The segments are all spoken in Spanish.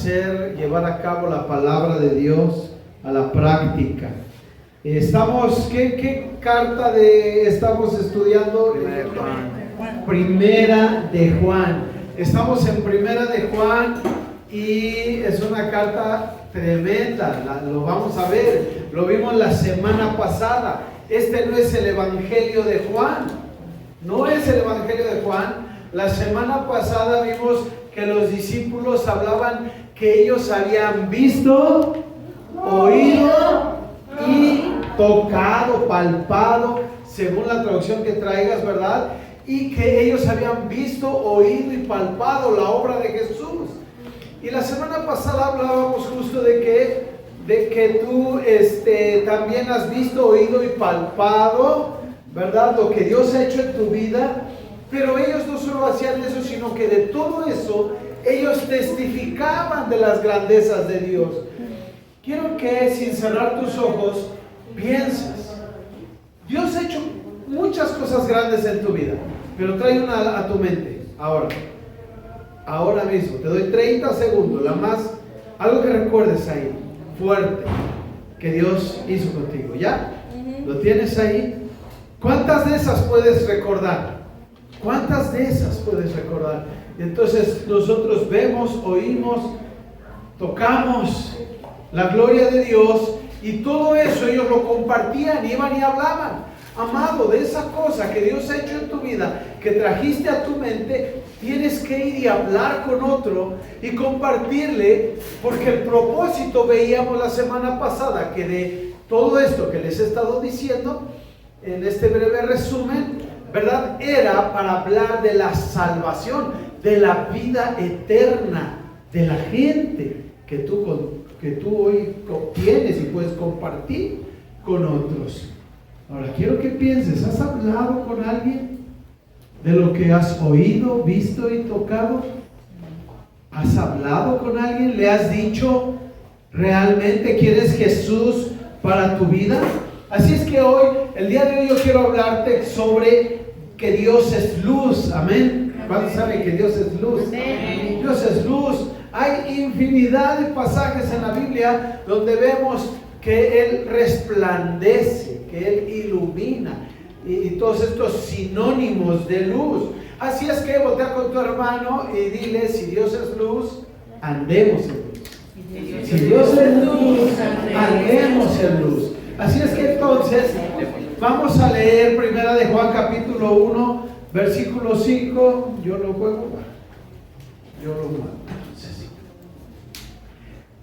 llevar a cabo la palabra de Dios a la práctica. ¿Qué carta estamos estudiando? Primera de Juan. Estamos en Primera de Juan y es una carta tremenda, lo vamos a ver, lo vimos la semana pasada. Este no es el Evangelio de Juan, no es el Evangelio de Juan. La semana pasada vimos que los discípulos hablaban que ellos habían visto, oído y tocado, palpado, según la traducción que traigas, ¿verdad? Y que ellos habían visto, oído y palpado la obra de Jesús. Y la semana pasada hablábamos justo de que tú también has visto, oído y palpado, ¿verdad? Lo que Dios ha hecho en tu vida. Pero ellos no solo hacían eso, sino que de todo eso ellos testificaban de las grandezas de Dios. Quiero que sin cerrar tus ojos pienses, Dios ha hecho muchas cosas grandes en tu vida, pero trae una a tu mente, ahora mismo, te doy 30 segundos, algo que recuerdes ahí, fuerte, que Dios hizo contigo, ¿ya? ¿Lo tienes ahí? ¿Cuántas de esas puedes recordar? ¿Cuántas de esas puedes recordar? Entonces nosotros vemos, oímos, tocamos la gloria de Dios y todo eso ellos lo compartían, iban y hablaban. Amado, de esa cosa que Dios ha hecho en tu vida, que trajiste a tu mente, tienes que ir y hablar con otro y compartirle, porque el propósito, veíamos la semana pasada, que de todo esto que les he estado diciendo, en este breve resumen, ¿verdad? Era para hablar de la salvación, de la vida eterna, de la gente que tú hoy tienes y puedes compartir con otros. Ahora quiero que pienses, ¿has hablado con alguien de lo que has oído, visto y tocado? ¿Has hablado con alguien? ¿Le has dicho realmente quieres Jesús para tu vida? Así es que hoy, el día de hoy, yo quiero hablarte sobre que Dios es luz. Amén. ¿Cuántos saben que Dios es luz? Amén. Dios es luz. Hay infinidad de pasajes en la Biblia donde vemos que Él resplandece, que Él ilumina, y todos estos sinónimos de luz. Así es que voltea con tu hermano y dile, si Dios es luz, andemos en luz. Si Dios es luz, andemos en luz. Así es que entonces vamos a leer Primera de Juan capítulo 1 versículo 5. Yo lo juego, yo lo mando.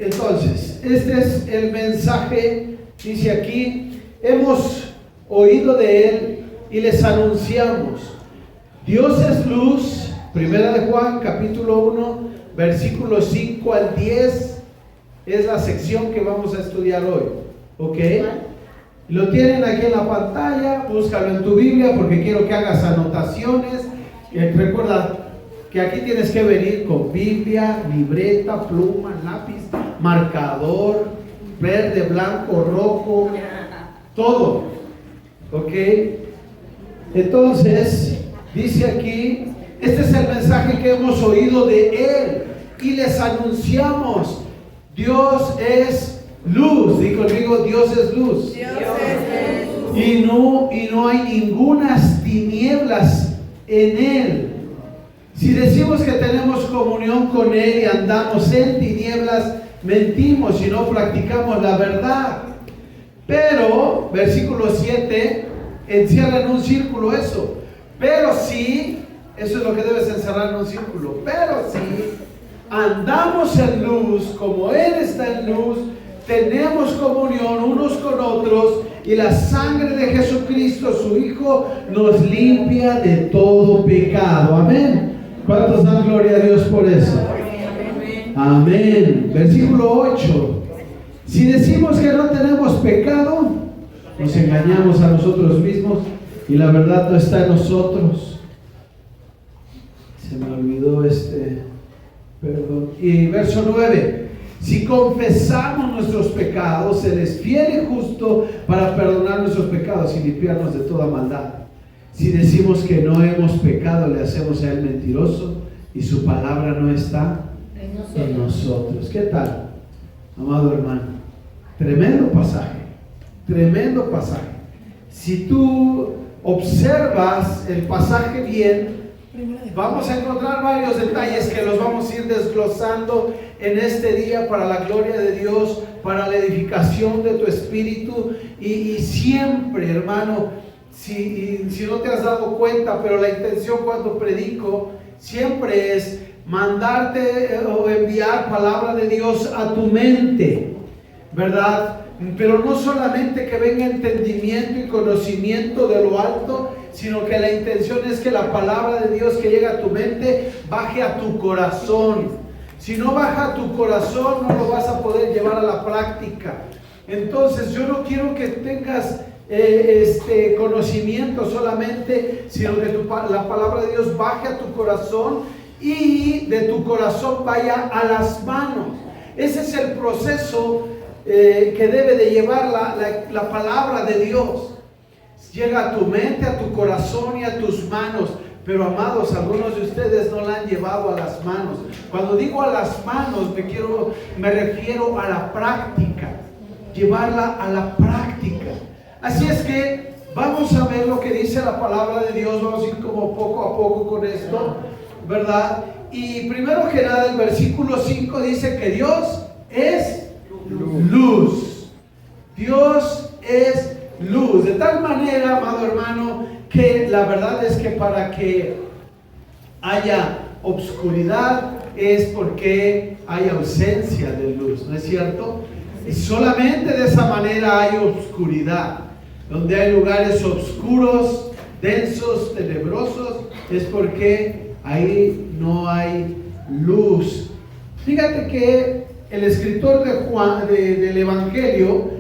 Entonces, este es el mensaje. Dice aquí, hemos oído de Él y les anunciamos. Dios es luz. Primera de Juan capítulo 1 versículo 5 al 10 es la sección que vamos a estudiar hoy. ¿Ok? Lo tienen aquí en la pantalla, búscalo en tu Biblia porque quiero que hagas anotaciones. Recuerda que aquí tienes que venir con Biblia, libreta, pluma, lápiz, marcador, verde, blanco, rojo, todo. ¿Ok? Entonces, dice aquí, este es el mensaje que hemos oído de Él y les anunciamos. Dios es luz. Di conmigo, Dios es luz. Dios es luz. Y no hay ningunas tinieblas en Él. Si decimos que tenemos comunión con Él y andamos en tinieblas, mentimos y no practicamos la verdad. Pero, versículo 7, encierra en un círculo eso. Pero sí, eso es lo que debes encerrar en un círculo. Pero sí, andamos en luz, como Él está en luz, tenemos comunión unos con otros, y la sangre de Jesucristo, su Hijo, nos limpia de todo pecado. Amén. ¿Cuántos dan gloria a Dios por eso? Amén. Versículo 8. Si decimos que no tenemos pecado, nos engañamos a nosotros mismos y la verdad no está en nosotros. Se me olvidó perdón. Y verso 9. Si confesamos nuestros pecados, Él es fiel y justo para perdonar nuestros pecados y limpiarnos de toda maldad. Si decimos que no hemos pecado, le hacemos a Él mentiroso y su palabra no está en nosotros. ¿Qué tal, amado hermano? Tremendo pasaje, tremendo pasaje. Si tú observas el pasaje bien, vamos a encontrar varios detalles que los vamos a ir desglosando en este día para la gloria de Dios, para la edificación de tu espíritu. Y siempre, hermano, si no te has dado cuenta, pero la intención cuando predico siempre es mandarte o enviar palabra de Dios a tu mente, ¿verdad? Pero no solamente que venga entendimiento y conocimiento de lo alto, sino que la intención es que la palabra de Dios que llega a tu mente baje a tu corazón. Si no baja a tu corazón, no lo vas a poder llevar a la práctica. Entonces yo no quiero que tengas conocimiento solamente, sino que la palabra de Dios baje a tu corazón y de tu corazón vaya a las manos. Ese es el proceso que debe de llevar la palabra de Dios. Llega a tu mente, a tu corazón y a tus manos. Pero amados, algunos de ustedes no la han llevado a las manos. Cuando digo a las manos, me refiero a la práctica. Llevarla a la práctica. Así es que vamos a ver lo que dice la palabra de Dios. Vamos a ir como poco a poco con esto, ¿verdad? Y primero que nada, el versículo 5 dice que Dios es luz. Dios es luz. De tal manera, amado hermano, que la verdad es que para que haya obscuridad es porque hay ausencia de luz, ¿no es cierto? Y solamente de esa manera hay obscuridad. Donde hay lugares oscuros, densos, tenebrosos, es porque ahí no hay luz. Fíjate que el escritor de Juan, del Evangelio,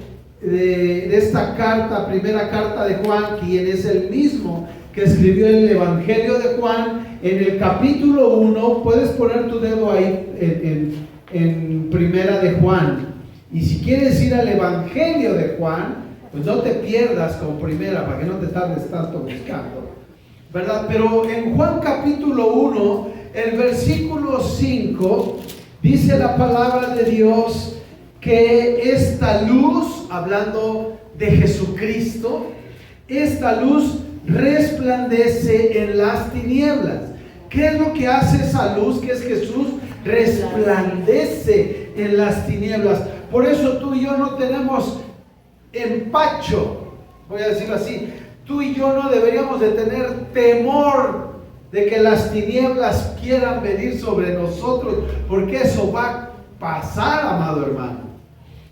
de esta carta, primera carta de Juan, quien es el mismo que escribió el Evangelio de Juan, en el capítulo 1, puedes poner tu dedo ahí en primera de Juan, y si quieres ir al Evangelio de Juan, pues no te pierdas con primera, para que no te tardes tanto buscando, ¿verdad? Pero en Juan capítulo 1, el versículo 5, dice la palabra de Dios que esta luz, hablando de Jesucristo, esta luz resplandece en las tinieblas. ¿Qué es lo que hace esa luz? Que es Jesús resplandece en las tinieblas. Por eso tú y yo no tenemos empacho, voy a decirlo así. Tú y yo no deberíamos de tener temor de que las tinieblas quieran venir sobre nosotros, porque eso va a pasar, amado hermano.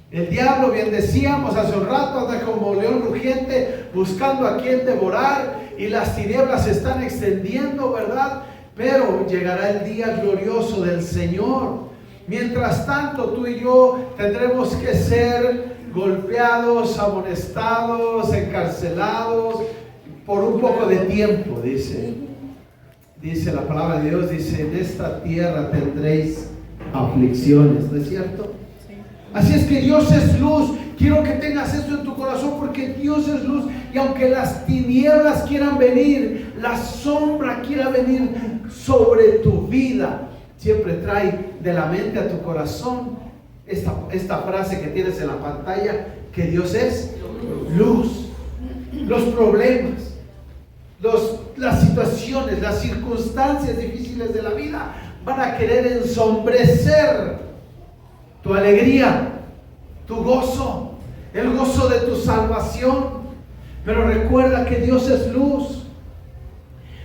El diablo, bien decíamos hace un rato, anda como león rugiente buscando a quien devorar, y las tinieblas se están extendiendo, ¿verdad? Pero llegará el día glorioso del Señor. Mientras tanto, tú y yo tendremos que ser golpeados, amonestados, encarcelados por un poco de tiempo, dice la palabra de Dios, dice: en esta tierra tendréis aflicciones, ¿no es cierto? Así es que Dios es luz. Quiero que tengas esto en tu corazón, porque Dios es luz, y aunque las tinieblas quieran venir, la sombra quiera venir sobre tu vida, siempre trae de la mente a tu corazón esta frase que tienes en la pantalla, que Dios es luz. Los problemas, las situaciones, las circunstancias difíciles de la vida van a querer ensombrecer tu alegría, tu gozo, el gozo de tu salvación. Pero recuerda que Dios es luz.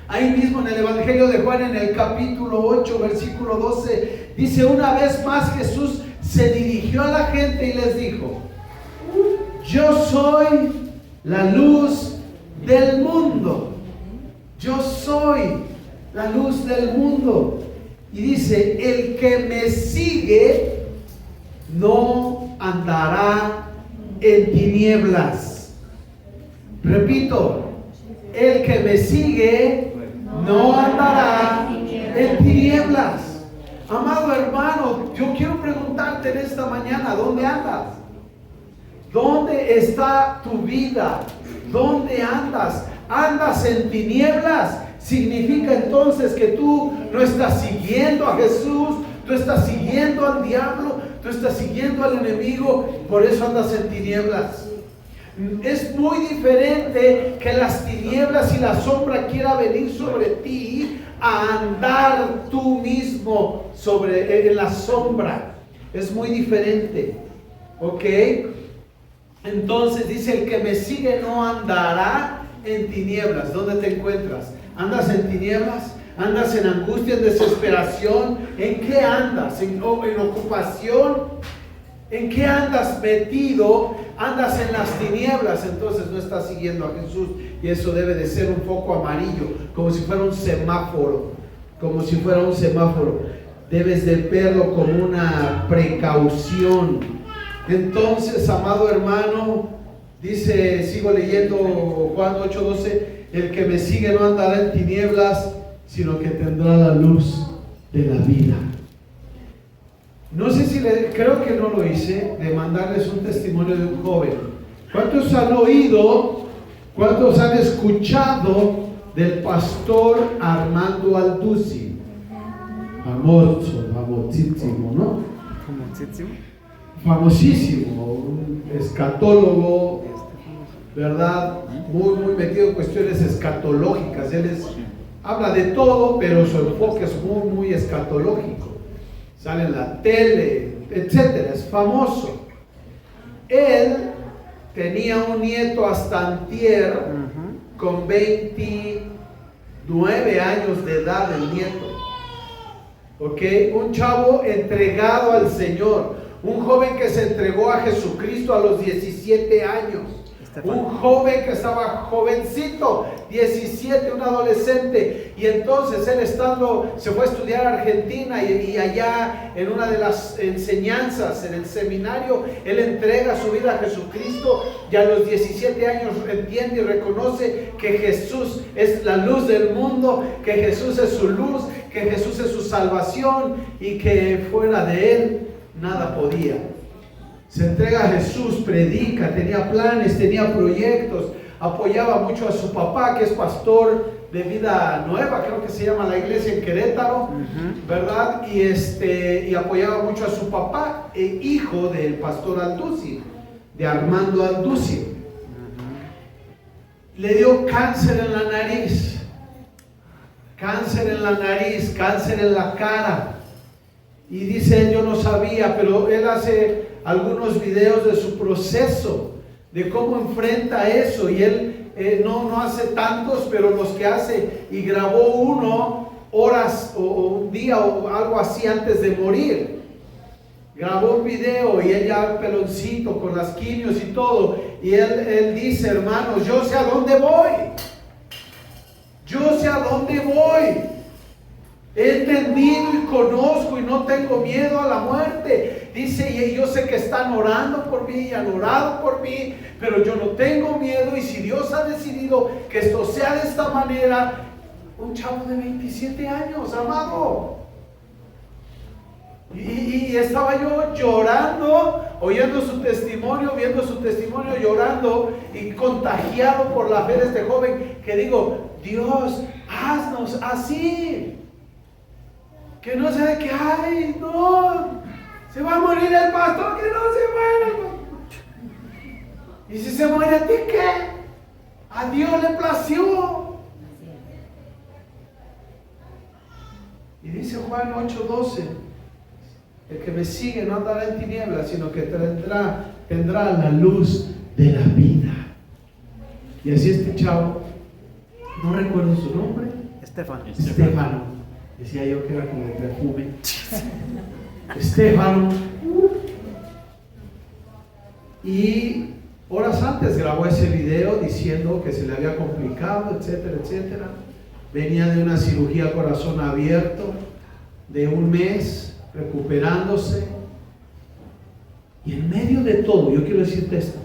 Ahí mismo en el Evangelio de Juan, en el capítulo 8, versículo 12, dice: una vez más Jesús se dirigió a la gente y les dijo: yo soy la luz del mundo. Yo soy la luz del mundo. Y dice: el que me sigue no andará en tinieblas. Repito, el que me sigue no andará en tinieblas. Amado hermano, yo quiero preguntarte en esta mañana: ¿dónde andas? ¿Dónde está tu vida? ¿Dónde andas? ¿Andas en tinieblas? Significa entonces que tú no estás siguiendo a Jesús, tú estás siguiendo al diablo, tú estás siguiendo al enemigo, por eso andas en tinieblas. Es muy diferente que las tinieblas y la sombra quiera venir sobre ti a andar tú mismo en la sombra. Es muy diferente. ¿Ok? Entonces dice, el que me sigue no andará en tinieblas. ¿Dónde te encuentras? ¿Andas en tinieblas? ¿Andas en angustia, en desesperación? ¿En qué andas? ¿En ocupación? ¿En qué andas metido? Andas en las tinieblas, entonces no estás siguiendo a Jesús. Y eso debe de ser un foco amarillo, como si fuera un semáforo. Como si fuera un semáforo. Debes de verlo como una precaución. Entonces, amado hermano, dice, sigo leyendo Juan 8:12, el que me sigue no andará en tinieblas, sino que tendrá la luz de la vida. No sé si creo que no lo hice, de mandarles un testimonio de un joven. ¿Cuántos han oído, cuántos han escuchado del pastor Armando Alducin? Famosísimo, ¿no? Famosísimo, un escatólogo, ¿verdad? Muy metido en cuestiones escatológicas. Él habla de todo, pero su enfoque es muy escatológico. Sale en la tele, etcétera, es famoso. Él tenía un nieto hasta antier, con 29 años de edad el nieto. ¿Ok? Un chavo entregado al Señor. Un joven que se entregó a Jesucristo a los 17 años. Un joven que estaba jovencito, 17, un adolescente. Y entonces él se fue a estudiar a Argentina y allá en una de las enseñanzas, en el seminario, él entrega su vida a Jesucristo y a los 17 años entiende y reconoce que Jesús es la luz del mundo, que Jesús es su luz, que Jesús es su salvación y que fuera de él nada podía. Se entrega a Jesús, predica, tenía planes, tenía proyectos, apoyaba mucho a su papá, que es pastor de Vida Nueva, creo que se llama la iglesia en Querétaro, ¿verdad? Y apoyaba mucho a su papá, hijo del pastor Alducin, de Armando Alducin. Le dio cáncer en la nariz, cáncer en la cara. Y dice él, yo no sabía, pero él hace algunos videos de su proceso, de cómo enfrenta eso. Y él no hace tantos, pero los que hace, y grabó uno horas o un día o algo así antes de morir. Grabó un video y él ya peloncito con las quimios y todo. Y él dice, hermanos, yo sé a dónde voy. Yo sé a dónde voy. He entendido y conozco y no tengo miedo a la muerte. Dice, y yo sé que están orando por mí y han orado por mí, pero yo no tengo miedo. Y si Dios ha decidido que esto sea de esta manera, un chavo de 27 años, amado. Y estaba yo llorando, oyendo su testimonio, viendo su testimonio, llorando y contagiado por la fe de este joven, que digo, Dios, haznos así. Que no sea de que, ay, no, se va a morir el pastor, que no se muera. Y si se muere a ti, ¿qué? A Dios le plació. Y dice Juan 8:12, el que me sigue no andará en tinieblas, sino que tendrá la luz de la vida. Y así este chavo, no recuerdo su nombre, Estefano. Decía yo que era como de perfume. Estefano. Y horas antes grabó ese video diciendo que se le había complicado, etcétera, etcétera. Venía de una cirugía corazón abierto de un mes, recuperándose. Y en medio de todo, yo quiero decirte esto,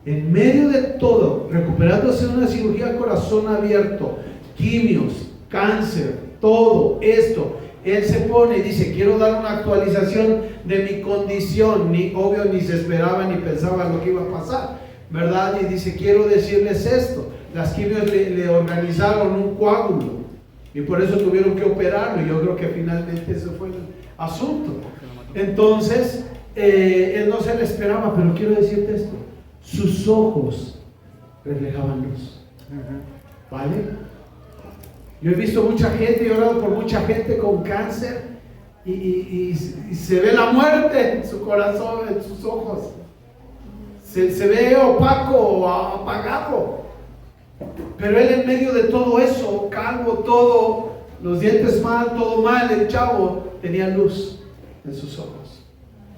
en medio de todo, recuperándose de una cirugía corazón abierto, quimios, cáncer, todo esto, él se pone y dice, quiero dar una actualización de mi condición. Obvio ni se esperaba ni pensaba lo que iba a pasar, ¿verdad? Y dice, quiero decirles esto. Las quimios le organizaron un coágulo y por eso tuvieron que operarlo. Y yo creo que finalmente eso fue asunto. Entonces, él no se le esperaba, pero quiero decirte esto, sus ojos reflejaban luz. ¿Vale? Yo he visto mucha gente, he orado por mucha gente con cáncer y se ve la muerte en su corazón, en sus ojos. Se ve opaco o apagado. Pero él en medio de todo eso, calvo, todo, los dientes mal, todo mal, el chavo tenía luz en sus ojos.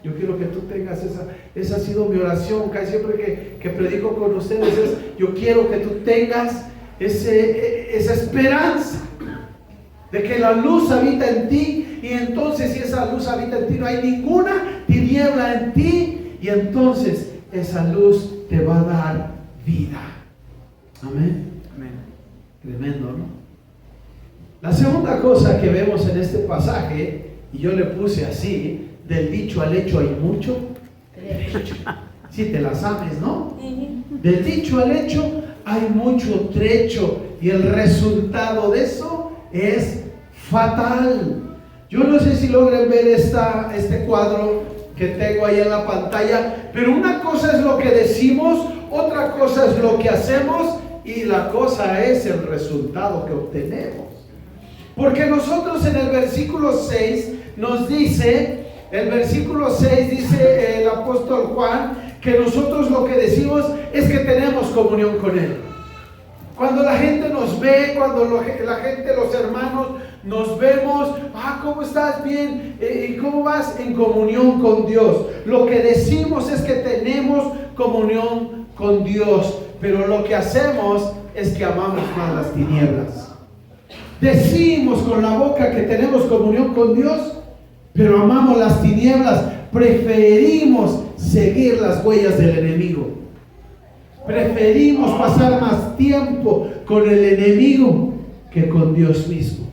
Yo quiero que tú tengas esa ha sido mi oración, casi siempre que predico con ustedes, yo quiero que tú tengas esa esperanza de que la luz habita en ti, y entonces si esa luz habita en ti, no hay ninguna tiniebla en ti, y entonces esa luz te va a dar vida. Amén. Amén. Tremendo, ¿no? La segunda cosa que vemos en este pasaje, y yo le puse así, del dicho al hecho hay mucho trecho. Si te la sabes, ¿no? Del dicho al hecho hay mucho trecho, y el resultado de eso es fatal. Yo no sé si logren ver este cuadro que tengo ahí en la pantalla, pero una cosa es lo que decimos, otra cosa es lo que hacemos, y la cosa es el resultado que obtenemos. Porque nosotros en el versículo 6 nos dice, el versículo 6 dice el apóstol Juan, que nosotros lo que decimos es que tenemos comunión con Él. Cuando la gente nos ve, cuando la gente, los hermanos, nos vemos, ¿cómo estás? Bien, ¿y cómo vas? En comunión con Dios. Lo que decimos es que tenemos comunión con Dios, pero lo que hacemos es que amamos más las tinieblas. Decimos con la boca que tenemos comunión con Dios, pero amamos las tinieblas, preferimos seguir las huellas del enemigo. Preferimos pasar más tiempo con el enemigo que con Dios mismo.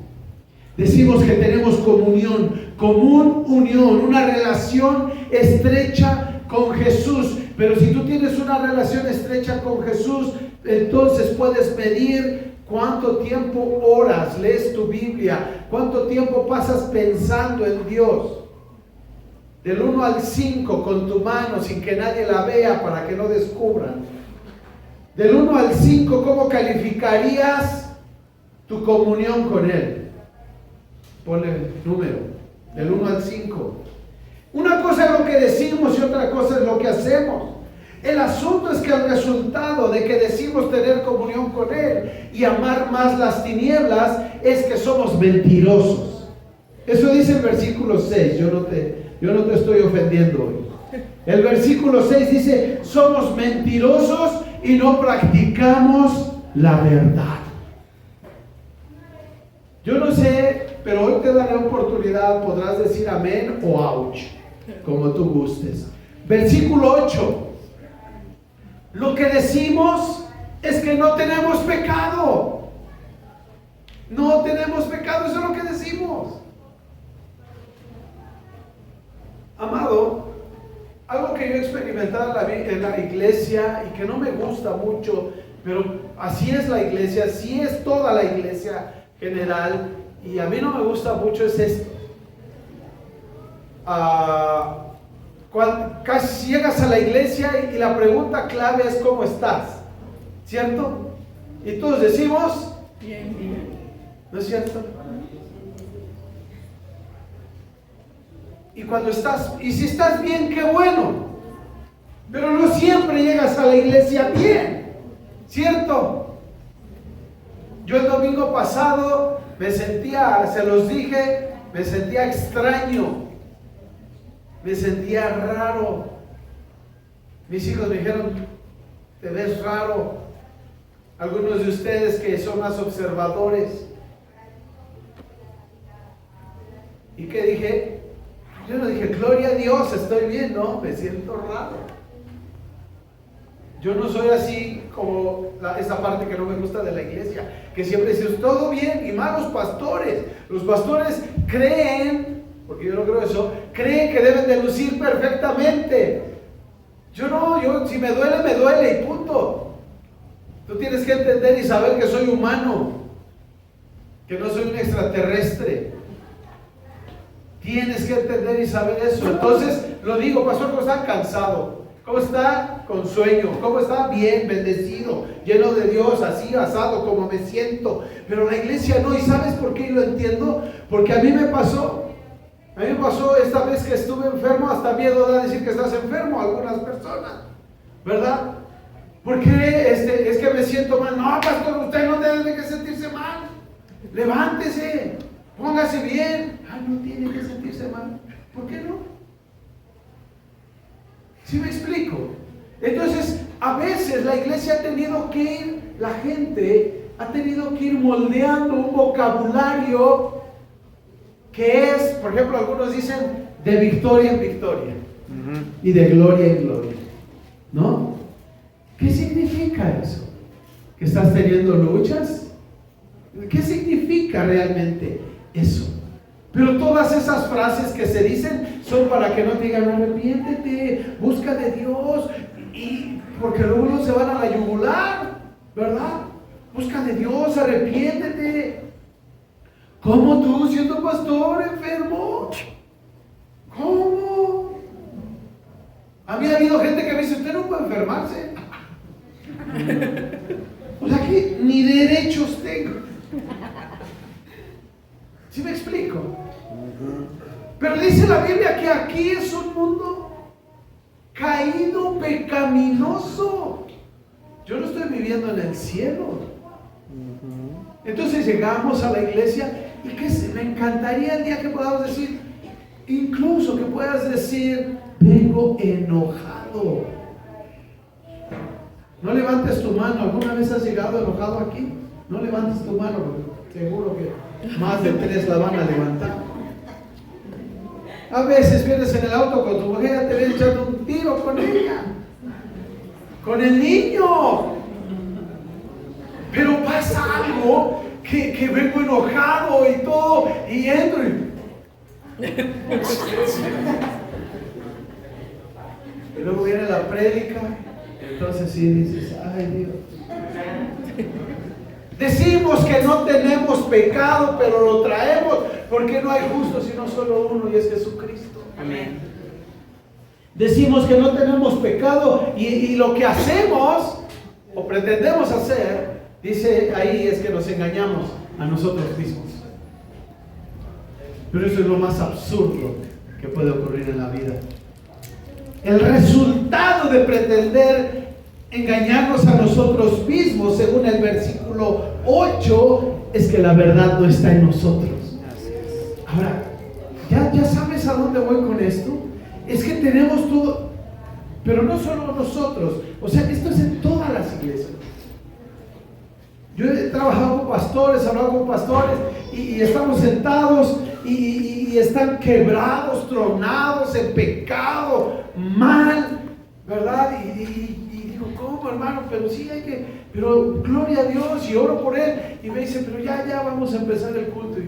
Decimos que tenemos comunión, unión, una relación estrecha con Jesús. Pero si tú tienes una relación estrecha con Jesús, entonces puedes medir cuánto tiempo oras, lees tu Biblia, cuánto tiempo pasas pensando en Dios. Del 1 al 5 con tu mano, sin que nadie la vea, para que no descubran. Del 1 al 5, ¿cómo calificarías tu comunión con Él? Ponle número, del 1 al 5. Una cosa es lo que decimos y otra cosa es lo que hacemos. El asunto es que el resultado de que decimos tener comunión con Él y amar más las tinieblas es que somos mentirosos. Eso dice el versículo 6, yo no te estoy ofendiendo hoy. El versículo 6 dice, somos mentirosos y no practicamos la verdad. Yo no sé, pero hoy te daré oportunidad, podrás decir amén o ouch, como tú gustes. Versículo 8. Lo que decimos es que no tenemos pecado. No tenemos pecado, eso es lo que decimos. Amado, algo que yo he experimentado en la iglesia y que no me gusta mucho, pero así es la iglesia, así es toda la iglesia general, y a mí no me gusta mucho, es esto. Casi llegas a la iglesia y la pregunta clave es ¿cómo estás? ¿Cierto? Y todos decimos bien, bien. ¿No es cierto? Y si estás bien, qué bueno. Pero no siempre llegas a la iglesia bien, ¿cierto? Yo el domingo pasado me sentía, se los dije, me sentía extraño. Me sentía raro. Mis hijos me dijeron, te ves raro. Algunos de ustedes que son más observadores. ¿Y qué dije? Yo no dije, gloria a Dios, estoy bien. No, me siento raro. Yo no soy así como esa parte que no me gusta de la iglesia, que siempre dice todo bien, y más los pastores. Los pastores creen, porque yo no creo eso, creen que deben de lucir perfectamente. Yo si me duele y punto. Tú tienes que entender y saber que soy humano, que no soy un extraterrestre. Tienes que entender y saber eso. Entonces, lo digo, pastor, ¿cómo está? Cansado. ¿Cómo está? Con sueño. ¿Cómo está? Bien, bendecido, lleno de Dios, así, asado, como me siento. Pero la iglesia no. ¿Y sabes por qué lo entiendo? Porque a mí me pasó esta vez que estuve enfermo, hasta miedo da decir que estás enfermo a algunas personas, ¿verdad? Porque es que me siento mal. No, pastor, usted no debe que sentirse mal. Levántese, póngase bien. No tiene que sentirse mal. ¿Por qué no? ¿Sí me explico? Entonces, a veces la iglesia ha tenido que ir, la gente ha tenido que ir moldeando un vocabulario que es, por ejemplo, algunos dicen de victoria en victoria y de gloria en gloria, ¿no? ¿Qué significa eso? ¿Que estás teniendo luchas? ¿Qué significa realmente eso? Pero todas esas frases que se dicen son para que no te digan arrepiéntete, busca de Dios, y porque luego se van a la yugular, ¿verdad? Busca de Dios, arrepiéntete. ¿Cómo tú siendo pastor enfermo? ¿Cómo? A mí ha habido gente que me dice, usted no puede enfermarse. O sea que ni derechos tengo. ¿Sí me explico? Pero dice la Biblia que aquí es un mundo caído, pecaminoso. Yo no estoy viviendo en el cielo. Entonces llegamos a la iglesia y me encantaría el día que podamos decir, incluso que puedas decir, vengo enojado. No levantes tu mano. ¿Alguna vez has llegado enojado aquí? No levantes tu mano, porque seguro que más de 3 la van a levantar. A veces vienes en el auto con tu mujer, te ven echando un tiro con ella, con el niño. Pero pasa algo que vengo enojado y todo, y entro y luego viene la prédica. Entonces sí dices, ay Dios. Decimos que no tenemos pecado, pero lo traemos porque no hay justo sino solo uno, y es Jesucristo. Amén. Decimos que no tenemos pecado y lo que hacemos o pretendemos hacer, dice ahí, es que nos engañamos a nosotros mismos. Pero eso es lo más absurdo que puede ocurrir en la vida. El resultado de pretender engañarnos a nosotros mismos, según el versículo 8, es que la verdad no está en nosotros. Ahora, ¿ya sabes a dónde voy con esto? Es que tenemos todo, pero no solo nosotros, o sea, esto es en todas las iglesias. Yo he trabajado con pastores, hablado con pastores, y estamos sentados y están quebrados, tronados, en pecado, mal, ¿verdad? Y digo, ¿cómo, hermano? Pero sí hay que, pero gloria a Dios, y oro por él, y me dice, pero ya vamos a empezar el culto,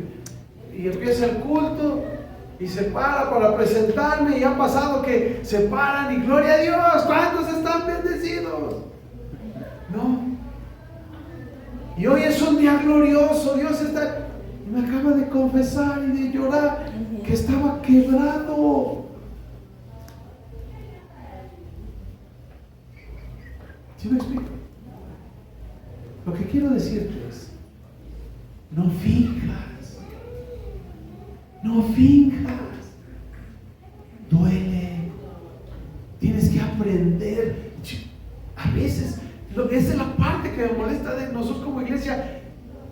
y empieza el culto, y se para presentarme, y ha pasado que se paran, y gloria a Dios, ¿cuántos están bendecidos? No. Y hoy es un día glorioso, Dios está, me acaba de confesar y de llorar que estaba quebrado. ¿Sí me explico? Lo que quiero decirte es, no finjas, duele, tienes que aprender. A veces, esa es la parte que me molesta de nosotros como iglesia,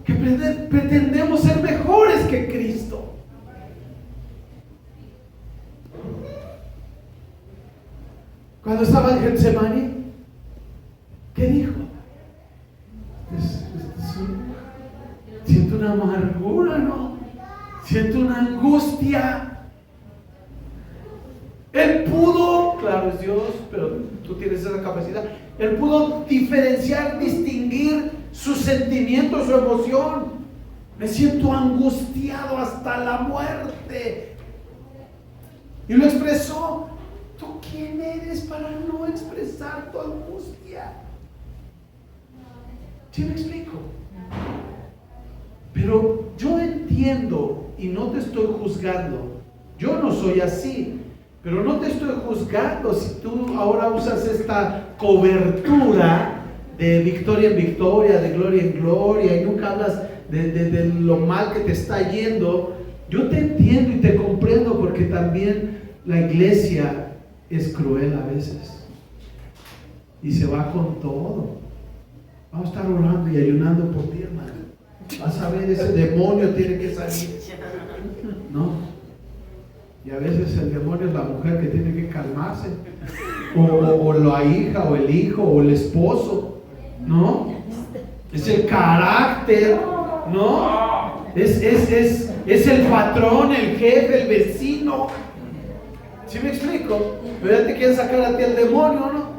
que pretendemos ser mejores que Cristo. Cuando estaba en Getsemaní, ¿qué dijo? Siento una amargura, ¿no? Siento una angustia. Él pudo, claro es Dios, pero tú tienes esa capacidad. Él pudo diferenciar, distinguir su sentimiento, su emoción. Me siento angustiado hasta la muerte. Y lo expresó. ¿Tú quién eres para no expresar tu angustia? ¿Sí me explico? Pero yo entiendo y no te estoy juzgando. Yo no soy así, pero no te estoy juzgando si tú ahora usas esta cobertura de victoria en victoria, de gloria en gloria, y nunca hablas de lo mal que te está yendo. Yo te entiendo y te comprendo, porque también la iglesia es cruel a veces y se va con todo. Vamos a estar orando y ayunando por ti, hermano. Vas a ver, ese demonio tiene que salir, ¿no? Y a veces el demonio es la mujer que tiene que calmarse, o la hija, o el hijo, o el esposo, ¿no? Es el carácter, ¿no? Es el patrón, el jefe, el vecino. ¿Sí me explico? Pero ya te quieren sacar a ti el demonio, ¿no?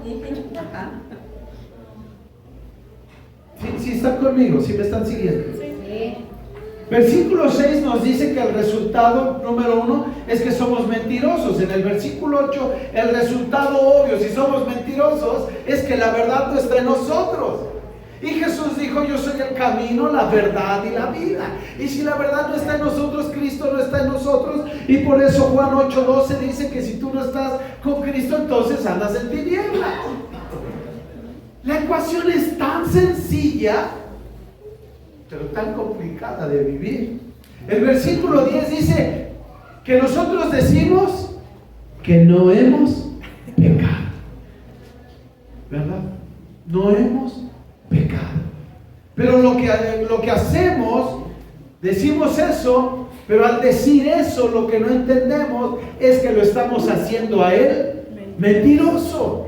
Sí están conmigo, sí me están siguiendo. Sí. Versículo 6 nos dice que el resultado número 1 es que somos mentirosos. En el versículo 8, el resultado obvio, si somos mentirosos, es que la verdad no está en nosotros. Y Jesús dijo: yo soy el camino, la verdad y la vida. Y si la verdad no está en nosotros, Cristo no está en nosotros. Y por eso Juan 8:12 dice que si tú no estás con Cristo, entonces andas en tinieblas. La ecuación es tan sencilla, pero tan complicada de vivir. El versículo 10 dice que nosotros decimos que no hemos pecado, ¿verdad? No hemos pecado. Pero lo que hacemos, decimos eso, pero al decir eso, lo que no entendemos es que lo estamos haciendo a Él mentiroso.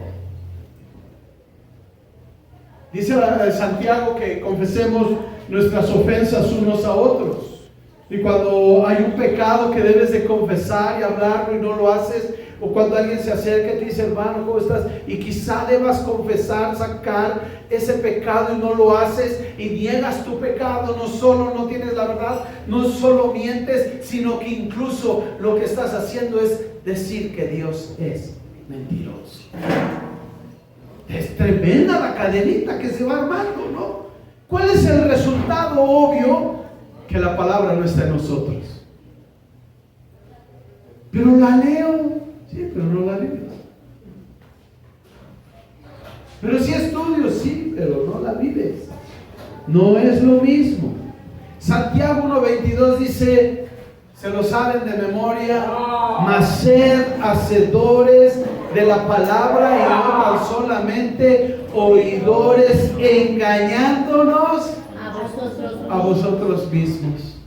Dice Santiago que confesemos nuestras ofensas unos a otros. Y cuando hay un pecado que debes de confesar y hablarlo y no lo haces, o cuando alguien se acerca y te dice: hermano, ¿cómo estás? Y quizá debas confesar, sacar ese pecado y no lo haces, y niegas tu pecado. No solo no tienes la verdad, no solo mientes, sino que incluso lo que estás haciendo es decir que Dios es mentiroso. Es tremenda la cadenita que se va armando, ¿no? ¿Cuál es el resultado obvio? Que la palabra no está en nosotros. Pero la leo, sí, pero no la vives. Pero sí estudio, sí, pero no la vives. No es lo mismo. Santiago 1:22 dice, se lo saben de memoria: mas sed hacedores de la palabra y no tan solamente oidores, engañándonos a vosotros mismos.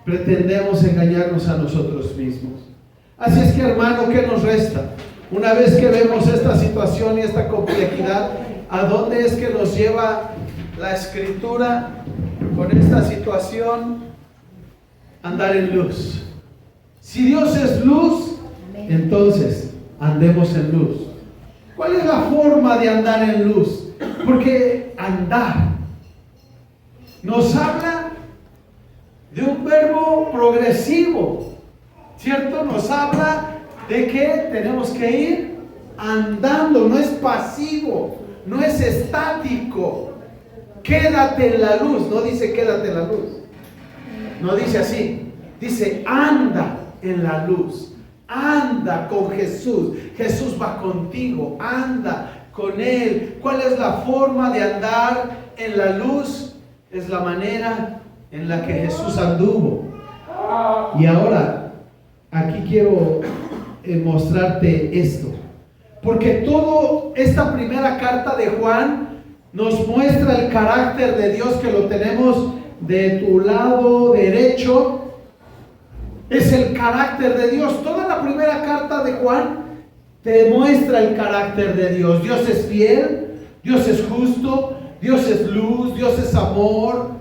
Pretendemos engañarnos a nosotros mismos. Así es que, hermano, ¿qué nos resta? Una vez que vemos esta situación y esta complejidad, ¿a dónde es que nos lleva la Escritura con esta situación? Andar en luz. Si Dios es luz, entonces andemos en luz. ¿Cuál es la forma de andar en luz? Porque andar nos habla de un verbo progresivo, ¿cierto? Nos habla de que tenemos que ir andando, no es pasivo, no es estático. Quédate en la luz, no dice quédate en la luz, no dice así, dice anda en la luz, anda con Jesús. Jesús va contigo, anda con Él. ¿Cuál es la forma de andar en la luz? Es la manera en la que Jesús anduvo. Y ahora, aquí quiero mostrarte esto, porque toda esta primera carta de Juan nos muestra el carácter de Dios, que lo tenemos de tu lado derecho. Es el carácter de Dios. Toda la primera carta de Juan te muestra el carácter de Dios. Dios es fiel, Dios es justo, Dios es luz, Dios es amor,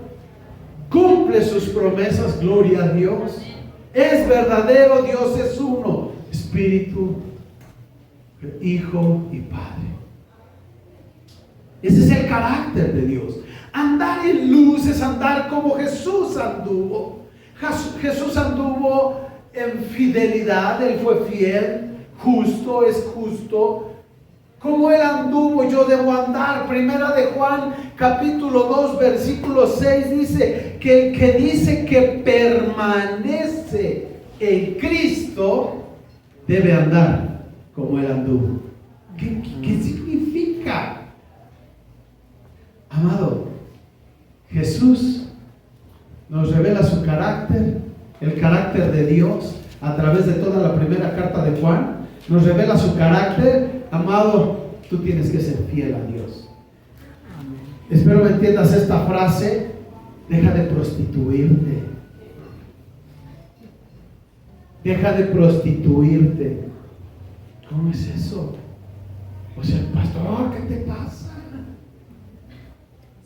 cumple sus promesas, gloria a Dios. Es verdadero, Dios es uno, Espíritu, Hijo y Padre. Ese es el carácter de Dios. Andar en luz es andar como Jesús anduvo. Jesús anduvo en fidelidad, Él fue fiel, justo, es justo. Como Él anduvo, yo debo andar. Primera de Juan, capítulo 2, versículo 6, dice que el que dice que permanece en Cristo debe andar como Él anduvo. ¿Qué significa? Amado, Jesús nos revela su carácter, el carácter de Dios, a través de toda la primera carta de Juan. Nos revela su carácter. Amado, tú tienes que ser fiel a Dios. Espero me entiendas esta frase. Deja de prostituirte. Deja de prostituirte. ¿Cómo es eso? O sea, pastor, ¿qué te pasa?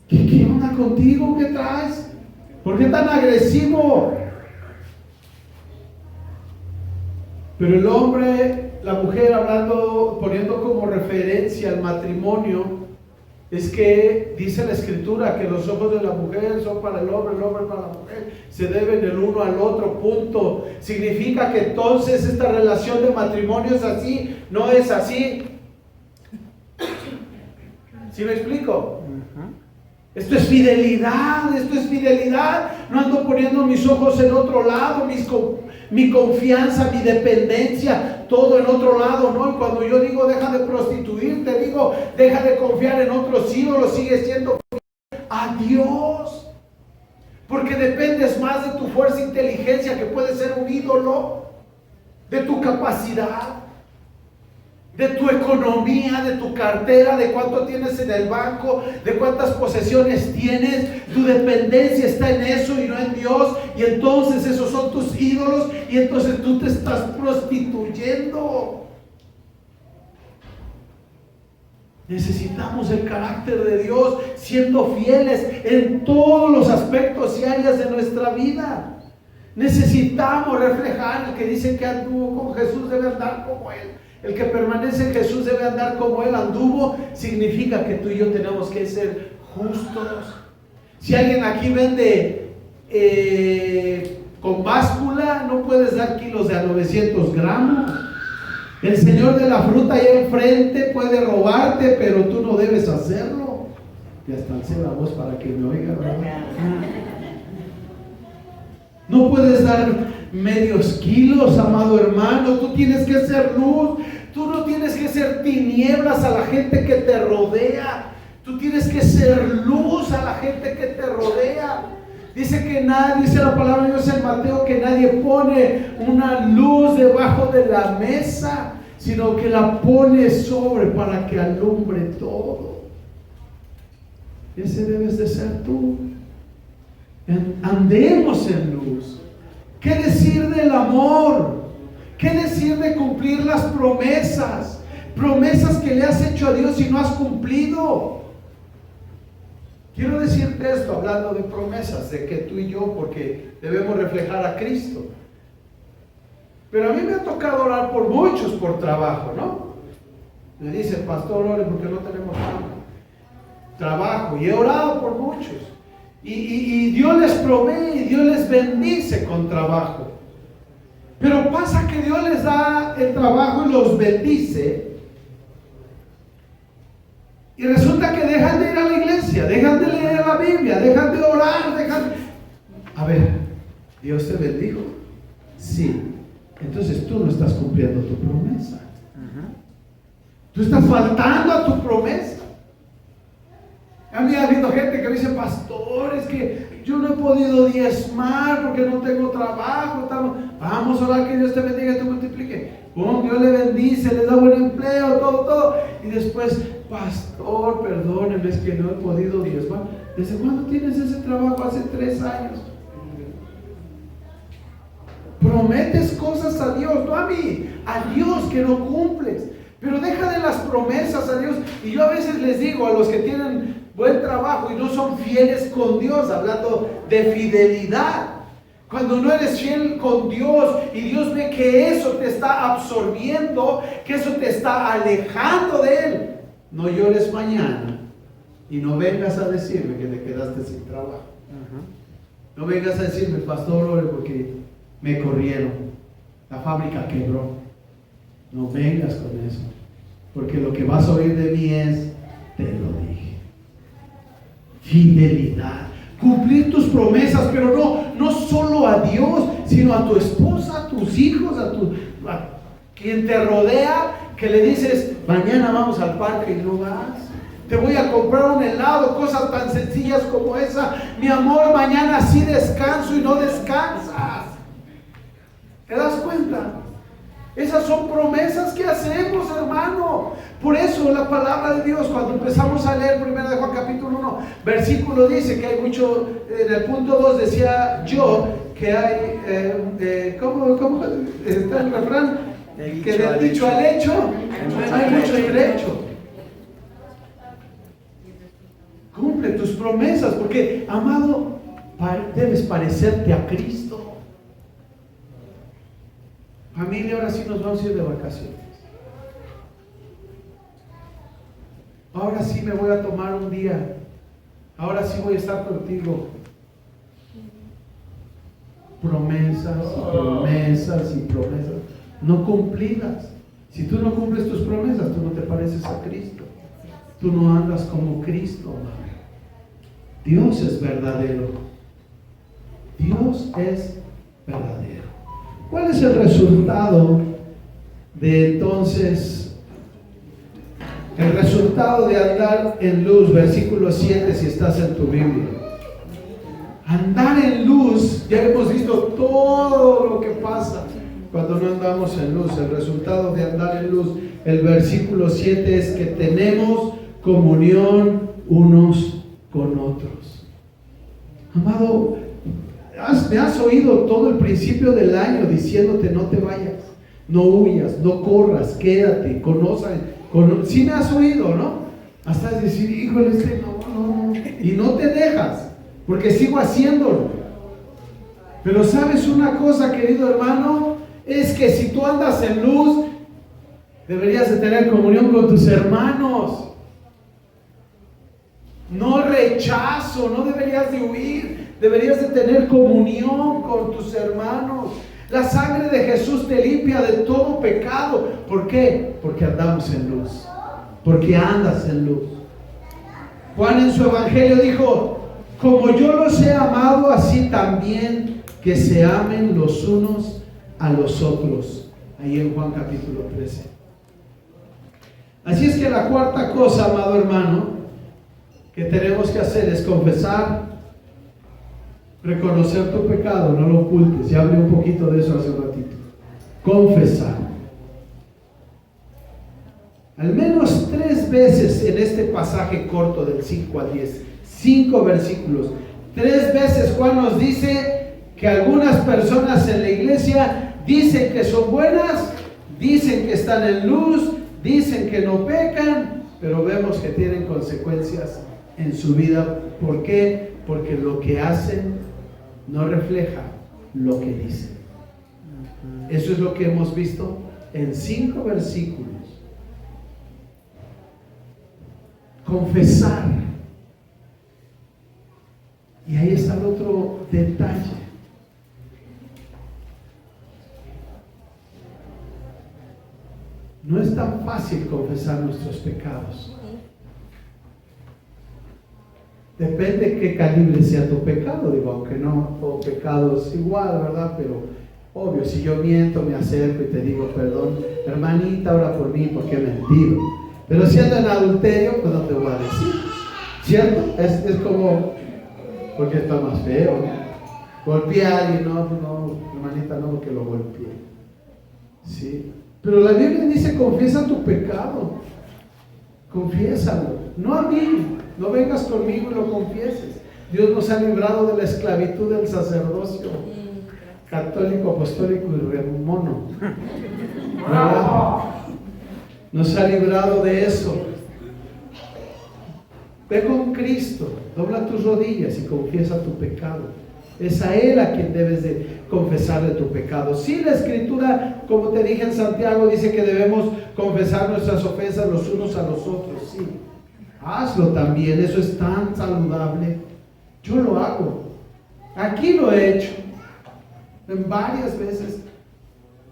¿Qué onda contigo? ¿Qué traes? ¿Por qué tan agresivo? Pero el hombre, la mujer, hablando, poniendo como referencia al matrimonio, es que dice la Escritura que los ojos de la mujer son para el hombre para la mujer, se deben el uno al otro, punto. Significa que entonces esta relación de matrimonio es así, no es así. ¿Sí me explico? Esto es fidelidad, no ando poniendo mis ojos en otro lado, mi confianza, mi dependencia, todo en otro lado, ¿no? Y cuando yo digo deja de prostituirte, digo deja de confiar en otros ídolos, sigue siendo fiel a Dios, porque dependes más de tu fuerza e inteligencia, que puede ser un ídolo, de tu capacidad, de tu economía, de tu cartera, de cuánto tienes en el banco, de cuántas posesiones tienes. Tu dependencia está en eso y no en Dios, y entonces esos son tus ídolos, y entonces tú te estás prostituyendo. Necesitamos el carácter de Dios, siendo fieles en todos los aspectos y áreas de nuestra vida. Necesitamos reflejar. El que dice que anduvo con Jesús debe andar como Él. El que permanece en Jesús debe andar como Él anduvo. Significa que tú y yo tenemos que ser justos. Si alguien aquí vende con báscula, no puedes dar kilos de a 900 gramos. El señor de la fruta allá enfrente puede robarte, pero tú no debes hacerlo. Y hasta alcé la voz para que me oiga, ¿verdad? No puedes dar medios kilos, amado hermano. Tú tienes que ser luz. Tú no tienes que ser tinieblas a la gente que te rodea. Tú tienes que ser luz a la gente que te rodea. Dice que nadie, dice la palabra de Dios en Mateo, que nadie pone una luz debajo de la mesa, sino que la pone sobre para que alumbre todo. Ese debes de ser tú. Andemos en luz. ¿Qué decir del amor? ¿Qué decir de cumplir las promesas? Promesas que le has hecho a Dios y no has cumplido. Quiero decirte esto, hablando de promesas, de que tú y yo, porque debemos reflejar a Cristo. Pero a mí me ha tocado orar por muchos por trabajo, ¿no? Me dice, pastor, ore porque no tenemos trabajo. Y he orado por muchos. Y Dios les provee y Dios les bendice con trabajo. Pero pasa que Dios les da el trabajo y los bendice. Y resulta que dejan de ir a la iglesia, dejan de leer la Biblia, dejan de orar, A ver, ¿Dios te bendijo? Sí. Entonces tú no estás cumpliendo tu promesa. Tú estás faltando a tu promesa. A mí ha habido gente que me dice, pastor, es que yo no he podido diezmar porque no tengo trabajo. Vamos a orar que Dios te bendiga y te multiplique. Dios le bendice, le da buen empleo, todo. Y después, pastor, perdóneme, es que no he podido diezmar. ¿Desde cuándo tienes ese trabajo? Hace 3 años. Prometes cosas a Dios, no a mí, a Dios que no cumples. Pero deja de las promesas a Dios. Y yo a veces les digo a los que tienen buen trabajo y no son fieles con Dios, hablando de fidelidad, cuando no eres fiel con Dios y Dios ve que eso te está absorbiendo, que eso te está alejando de Él, no llores mañana y no vengas a decirme que te quedaste sin trabajo. No vengas a decirme, pastor, ore porque me corrieron, la fábrica quebró. No vengas con eso, porque lo que vas a oír de mí es, te lo dije. Fidelidad. Cumplir tus promesas, pero no solo a Dios, sino a tu esposa, a tus hijos, a quien te rodea, que le dices, mañana vamos al parque y no vas. Te voy a comprar un helado, cosas tan sencillas como esa. Mi amor, mañana sí descanso y no descansas. ¿Te das cuenta? Esas son promesas que hacemos, hermano. Por eso la palabra de Dios, cuando empezamos a leer 1 de Juan capítulo 1, versículo dice que hay mucho, en el punto 2 decía yo, que hay, ¿cómo está el refrán? Que del dicho al hecho, hay mucho trecho. Cumple tus promesas, porque, amado, debes parecerte a Cristo. Familia, ahora sí nos vamos a ir de vacaciones. Ahora sí me voy a tomar un día. Ahora sí voy a estar contigo. Promesas y promesas y promesas no cumplidas. Si tú no cumples tus promesas, tú no te pareces a Cristo. Tú no andas como Cristo, amado. Dios es verdadero. Dios es verdadero. ¿Cuál es el resultado de entonces? El resultado de andar en luz, versículo 7, si estás en tu Biblia. Andar en luz, ya hemos visto todo lo que pasa cuando no andamos en luz. El resultado de andar en luz, el versículo 7 es que tenemos comunión unos con otros. Amado, me has oído todo el principio del año diciéndote no te vayas, no huyas, no corras, quédate, sí me has oído, ¿no? Hasta decir, híjole, no, y no te dejas, porque sigo haciéndolo. Pero sabes una cosa, querido hermano, es que si tú andas en luz, deberías de tener comunión con tus hermanos. No rechazo, no deberías de huir, deberías de tener comunión con tus hermanos. La sangre de Jesús te limpia de todo pecado. ¿Por qué? Porque andamos en luz, porque andas en luz. Juan en su evangelio dijo, como yo los he amado, así también que se amen los unos a los otros. Ahí en Juan capítulo 13. Así es que la cuarta cosa, amado hermano, que tenemos que hacer es confesar, reconocer tu pecado, no lo ocultes. Ya hablé un poquito de eso hace un ratito. Confesar. Al menos 3 veces en este pasaje corto del 5 al 10, 5 versículos, 3 veces Juan nos dice que algunas personas en la iglesia dicen que son buenas, dicen que están en luz, dicen que no pecan, pero vemos que tienen consecuencias en su vida. ¿Por qué? Porque lo que hacen no refleja lo que dicen. Eso es lo que hemos visto en 5 versículos. Confesar. Y ahí está el otro detalle. No es tan fácil confesar nuestros pecados. Depende qué calibre sea tu pecado, digo, aunque no todo pecado es igual, ¿verdad? Pero obvio, si yo miento, me acerco y te digo, perdón, hermanita, ora por mí porque he mentido. Pero si ando en adulterio, pues no te voy a decir, ¿cierto? Es como, porque está más feo, ¿no? Golpeé a alguien, no, hermanita, no, porque lo golpeé. Sí. Pero la Biblia dice, confiesa tu pecado. Confiésalo. No a mí. No vengas conmigo y lo confieses. Dios nos ha librado de la esclavitud del sacerdocio católico, apostólico y mono. ¿Verdad? Nos ha librado de eso. Ve con Cristo, dobla tus rodillas y confiesa tu pecado. Es a Él a quien debes de confesarle tu pecado. Sí, la Escritura, como te dije en Santiago, dice que debemos confesar nuestras ofensas los unos a los otros. Sí, hazlo también, eso es tan saludable. Yo lo hago. Aquí lo he hecho. En varias veces.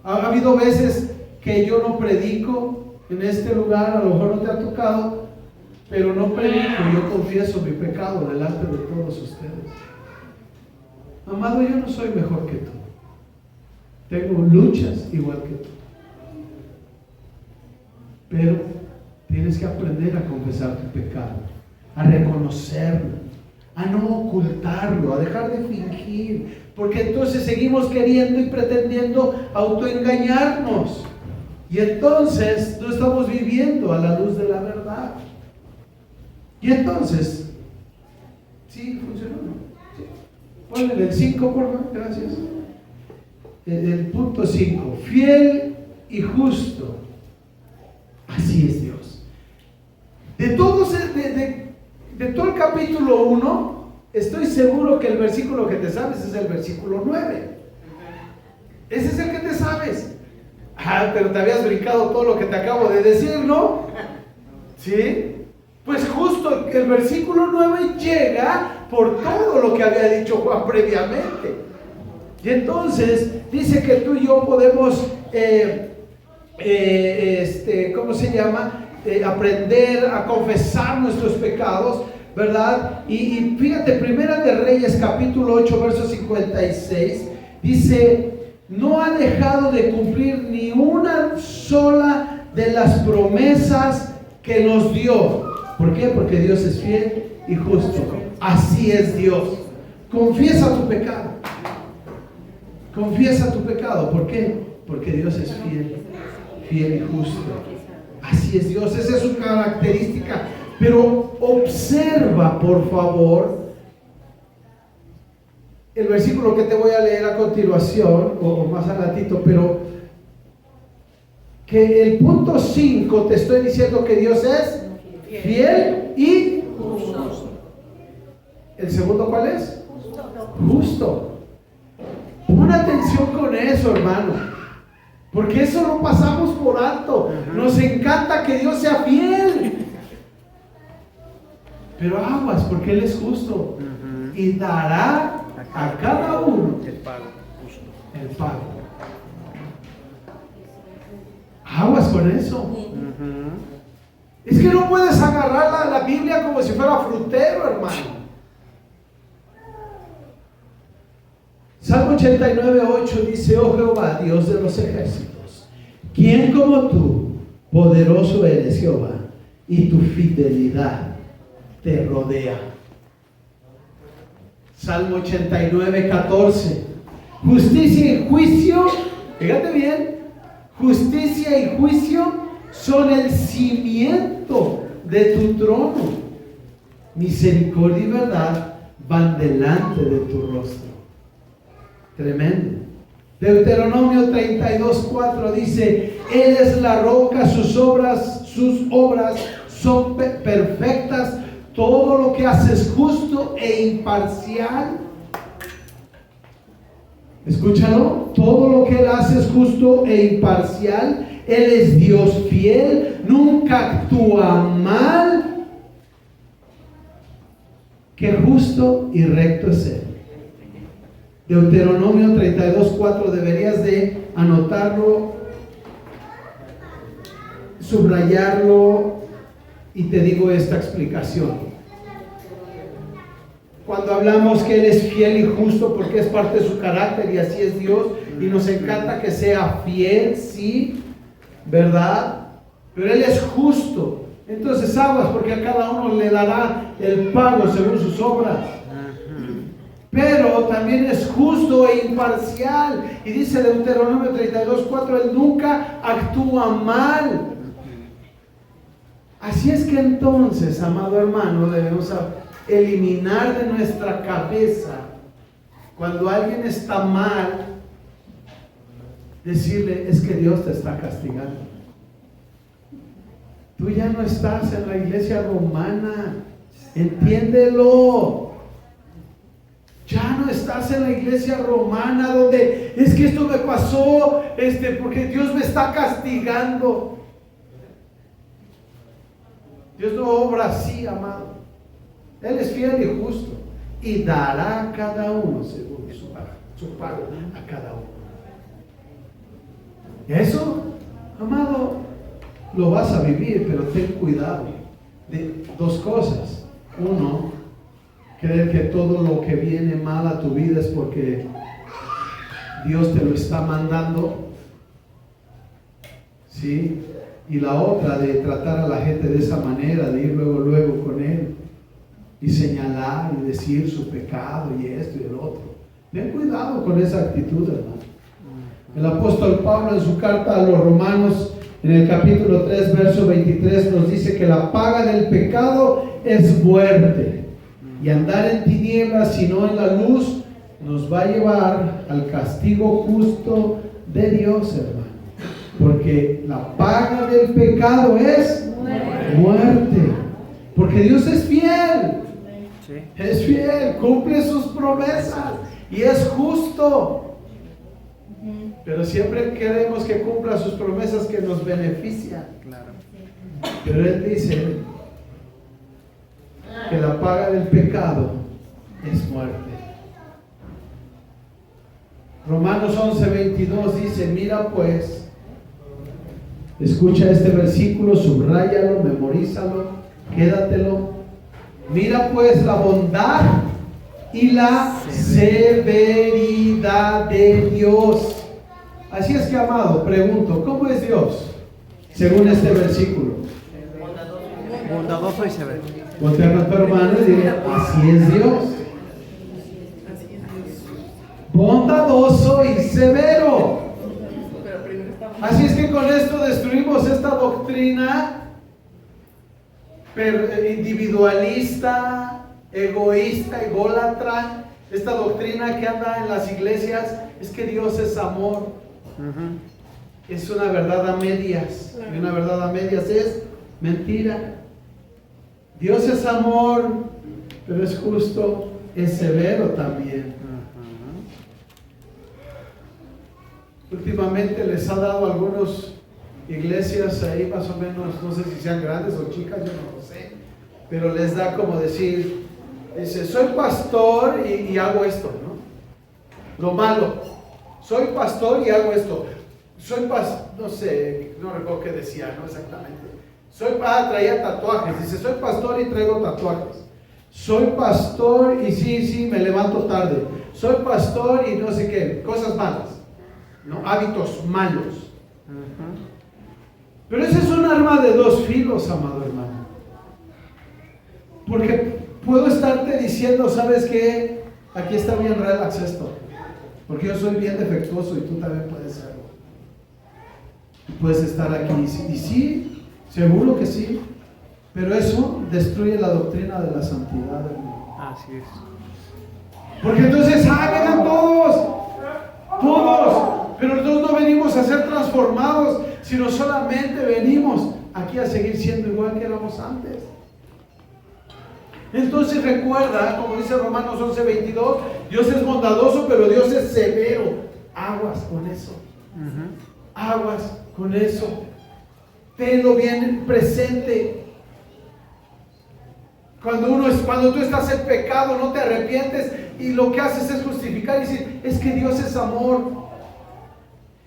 Ha habido veces que yo no predico en este lugar, a lo mejor no te ha tocado, pero no predico, yo confieso mi pecado delante de todos ustedes. Amado, yo no soy mejor que tú. Tengo luchas igual que tú. Pero tienes que aprender a confesar tu pecado, a reconocerlo, a no ocultarlo, a dejar de fingir, porque entonces seguimos queriendo y pretendiendo autoengañarnos. Y entonces no estamos viviendo a la luz de la verdad. Y entonces, ¿sí funcionó? ¿Sí? Ponle el 5, por favor, gracias. El punto 5, fiel y justo. Así es Dios. De todo el capítulo 1, estoy seguro que el versículo que te sabes es el versículo 9. Ese es el que te sabes. Pero te habías brincado todo lo que te acabo de decir, ¿no? ¿Sí? Pues justo el versículo 9 llega por todo lo que había dicho Juan previamente. Y entonces dice que tú y yo podemos, ¿cómo se llama? Aprender a confesar nuestros pecados, ¿verdad? Y fíjate, Primera de Reyes, capítulo 8, verso 56, dice: no ha dejado de cumplir ni una sola de las promesas que nos dio. ¿Por qué? Porque Dios es fiel y justo. Así es Dios. Confiesa tu pecado. Confiesa tu pecado. ¿Por qué? Porque Dios es fiel y justo. Así es Dios. Esa es su característica. Pero observa, por favor, el versículo que te voy a leer a continuación, o más adelantito, pero que el punto 5 te estoy diciendo que Dios es fiel y justo. ¿El segundo cuál es? Justo. Pon atención con eso, hermano, porque eso lo pasamos por alto. Nos encanta que Dios sea fiel, pero aguas, porque Él es justo y dará a cada uno el pago justo. El pago. Aguas con eso. Es que no puedes agarrar la Biblia como si fuera frutero, hermano. Salmo 89:8 dice: oh Jehová, Dios de los ejércitos, ¿quién como tú? Poderoso eres, Jehová, y tu fidelidad te rodea. Salmo 89:14, justicia y juicio, fíjate bien, justicia y juicio son el cimiento de tu trono. Misericordia y verdad van delante de tu rostro. Tremendo. Deuteronomio 32:4 dice: Él es la roca, sus obras son perfectas. Todo lo que hace es justo e imparcial. Escúchalo. Todo lo que Él hace es justo e imparcial. Él es Dios fiel, nunca actúa mal. Qué justo y recto es Él. Deuteronomio 32:4, deberías de anotarlo, subrayarlo, y te digo esta explicación. Cuando hablamos que Él es fiel y justo, porque es parte de su carácter y así es Dios, y nos encanta que sea fiel, sí, ¿verdad? Pero Él es justo. Entonces aguas, porque a cada uno le dará el pago según sus obras. Pero también es justo e imparcial. Y dice Deuteronomio 32:4, Él nunca actúa mal. Así es que entonces, amado hermano, debemos eliminar de nuestra cabeza, cuando alguien está mal, decirle: es que Dios te está castigando. Tú ya no estás en la iglesia romana, entiéndelo. Ya no estás en la iglesia romana donde es que esto me pasó, porque Dios me está castigando. Dios no obra así, amado. Él es fiel y justo y dará a cada uno según su pago a cada uno. Eso, amado, lo vas a vivir, pero ten cuidado de dos cosas. Uno, creer que todo lo que viene mal a tu vida es porque Dios te lo está mandando, ¿sí? Y la otra, de tratar a la gente de esa manera, de ir luego con Él y señalar y decir su pecado y esto y el otro. Ten cuidado con esa actitud, hermano. El apóstol Pablo, en su carta a los Romanos, en el capítulo 3, verso 23, nos dice que la paga del pecado es muerte, y andar en tinieblas, sino en la luz, nos va a llevar al castigo justo de Dios, hermano. Porque la paga del pecado es muerte. Porque Dios es fiel. Es fiel, cumple sus promesas y es justo. Pero siempre queremos que cumpla sus promesas que nos benefician. Pero Él dice que la paga del pecado es muerte. Romanos 11:22 dice: mira pues, escucha este versículo, subráyalo, memorízalo, quédatelo. Mira pues la bondad y la severidad de Dios. Así es que, amado, pregunto, ¿cómo es Dios? Según este versículo. Bondadoso y severo. Voltea a tu hermano y dile: así es Dios. Bondadoso y severo. Así es que con esto destruimos esta doctrina individualista, egoísta, ególatra. Esta doctrina que anda en las iglesias es que Dios es amor. Es una verdad a medias. Y una verdad a medias es mentira. Dios es amor, pero es justo, es severo también. Últimamente les ha dado a algunas iglesias ahí más o menos, no sé si sean grandes o chicas, yo no lo sé, pero les da como decir, dice: soy pastor y hago esto, ¿no? Lo malo, soy pastor y hago esto. Soy pastor, no sé, no recuerdo qué decía, ¿no? Exactamente. Traía tatuajes, dice: soy pastor y traigo tatuajes. Soy pastor y sí, me levanto tarde. Soy pastor y no sé qué, cosas malas, ¿no? Hábitos malos. Pero ese es un arma de dos filos, amado hermano. Porque puedo estarte diciendo: ¿sabes qué? Aquí está bien relax esto. Porque yo soy bien defectuoso y tú también puedes serlo. Y puedes estar aquí. Y sí, seguro que sí. Pero eso destruye la doctrina de la santidad, hermano. Así es. Porque entonces, vengan todos. Pero nosotros no venimos a ser transformados, sino solamente venimos aquí a seguir siendo igual que éramos antes. Entonces recuerda, como dice Romanos 11:22, Dios es bondadoso, pero Dios es severo. Aguas con eso. Aguas con eso. Tenlo bien presente. Cuando tú estás en pecado, no te arrepientes y lo que haces es justificar y decir: es que Dios es amor.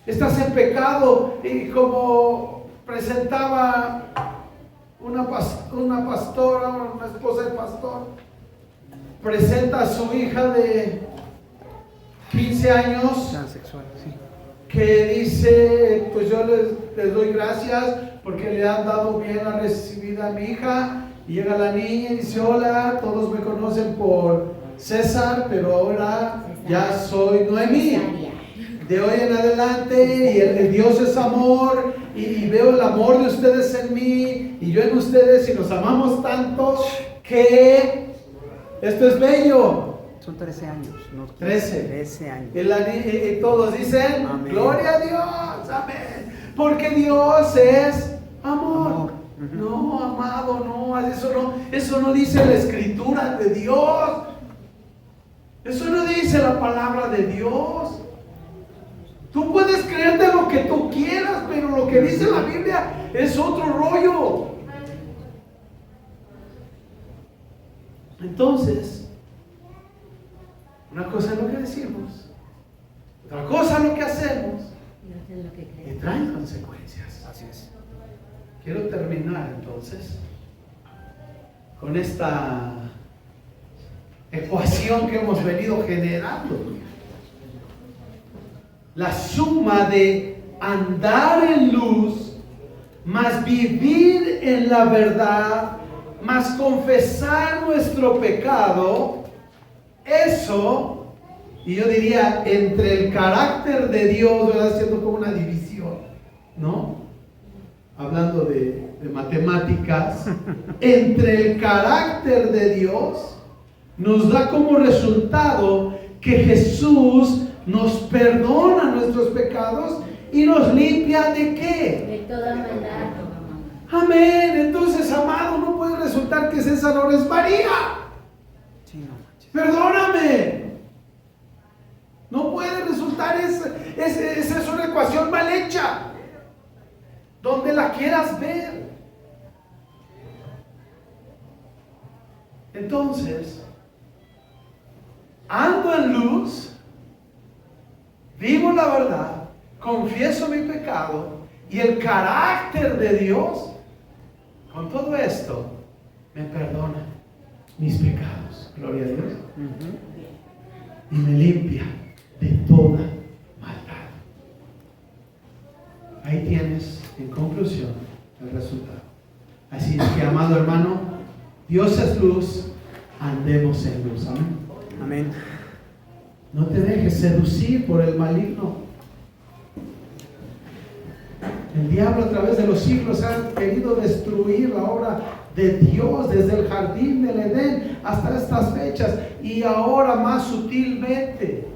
Estás en pecado, y como presentaba una pastora, una esposa de pastor, presenta a su hija de 15 años, transexual, sí, que dice: pues yo les doy gracias porque le han dado bien la recibida a mi hija. Y llega la niña y dice: hola, todos me conocen por César, pero ahora ya soy Noemí. De hoy en adelante, y el Dios es amor, y veo el amor de ustedes en mí, y yo en ustedes, y nos amamos tanto, que esto es bello. Son 13 años, ¿no? 13 años. Y todos dicen: amén. Gloria a Dios, amén. Porque Dios es amor. No, amado, no, eso no dice la escritura de Dios. Eso no dice la palabra de Dios. Tú puedes creerte lo que tú quieras, pero lo que dice la Biblia es otro rollo. Entonces, una cosa es lo que decimos, otra cosa es lo que hacemos, y trae consecuencias. Así es. Quiero terminar entonces con esta ecuación que hemos venido generando. La suma de andar en luz, más vivir en la verdad, más confesar nuestro pecado, eso, y yo diría, entre el carácter de Dios, ¿verdad? Haciendo como una división, ¿no? Hablando de matemáticas, entre el carácter de Dios, nos da como resultado que Jesús nos perdona nuestros pecados y nos limpia ¿de qué? De toda maldad. Amén. Entonces, amado, no puede resultar que César ahora es María. Sí, no manches. Perdóname. No puede resultar, esa es una ecuación mal hecha. Donde la quieras ver. Entonces, ando en luz, vivo la verdad, confieso mi pecado y el carácter de Dios, con todo esto, me perdona mis pecados. Gloria a Dios. Y me limpia de toda maldad. Ahí tienes, en conclusión, el resultado. Así es que, amado hermano, Dios es luz, andemos en luz. Amén. Amén. No te dejes seducir por el maligno. El diablo a través de los siglos ha querido destruir la obra de Dios desde el jardín del Edén hasta estas fechas, y ahora más sutilmente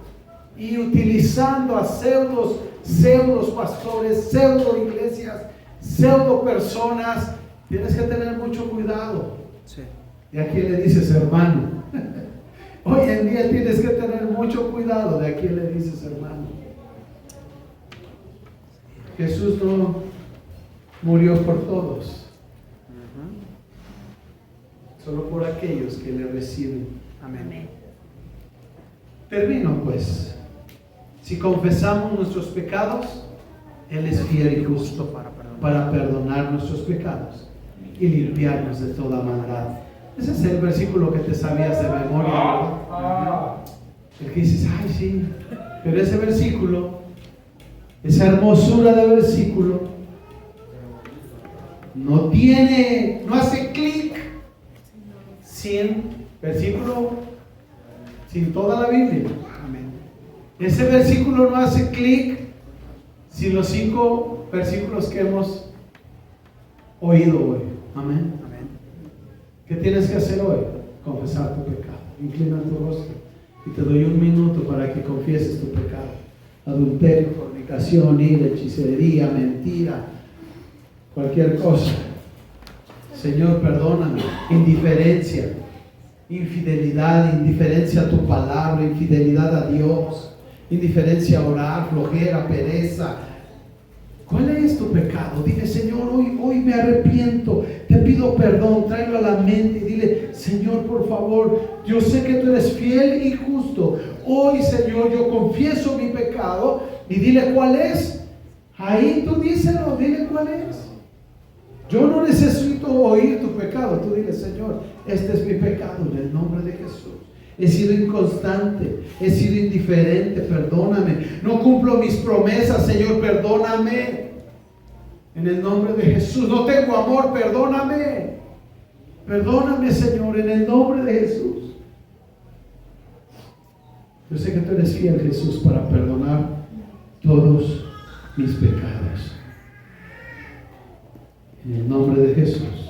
y utilizando a pseudos pastores, pseudo iglesias, pseudo personas. Tienes que tener mucho cuidado. Sí. ¿Y a quién le dices hermano? Hoy en día tienes que tener mucho cuidado de a quién le dices hermano. Jesús no murió por todos, solo por aquellos que le reciben. Amén. Termino pues. Si confesamos nuestros pecados, Él es fiel y justo para perdonar nuestros pecados y limpiarnos de toda maldad. Ese es el versículo que te sabías de memoria, ¿verdad? El que dices, ay sí, pero ese versículo, esa hermosura de versículo, no hace clic sin versículo, sin toda la Biblia. Amén. Ese versículo no hace clic sin los 5 versículos que hemos oído hoy. Amén. Amén. ¿Qué tienes que hacer hoy? Confesar tu pecado. Inclina tu rostro y te doy 1 minuto para que confieses tu pecado. Adulterio, fornicación, ira, hechicería, mentira, cualquier cosa. Señor, perdóname. Indiferencia, infidelidad, indiferencia a tu palabra, infidelidad a Dios, indiferencia a orar, flojera, pereza. ¿Cuál es tu pecado? Dile, Señor, hoy me arrepiento, te pido perdón, tráelo a la mente y dile, Señor, por favor, yo sé que tú eres fiel y justo. Hoy, Señor, yo confieso mi pecado, y dile cuál es. Ahí tú díselo, dile cuál es. Yo no necesito oír tu pecado, tú dile, Señor, este es mi pecado en el nombre de Jesús. He sido inconstante, he sido indiferente, perdóname. No cumplo mis promesas, Señor, perdóname. En el nombre de Jesús, no tengo amor, perdóname. Perdóname, Señor, en el nombre de Jesús. Yo sé que tú eres fiel, Jesús, para perdonar todos mis pecados. En el nombre de Jesús.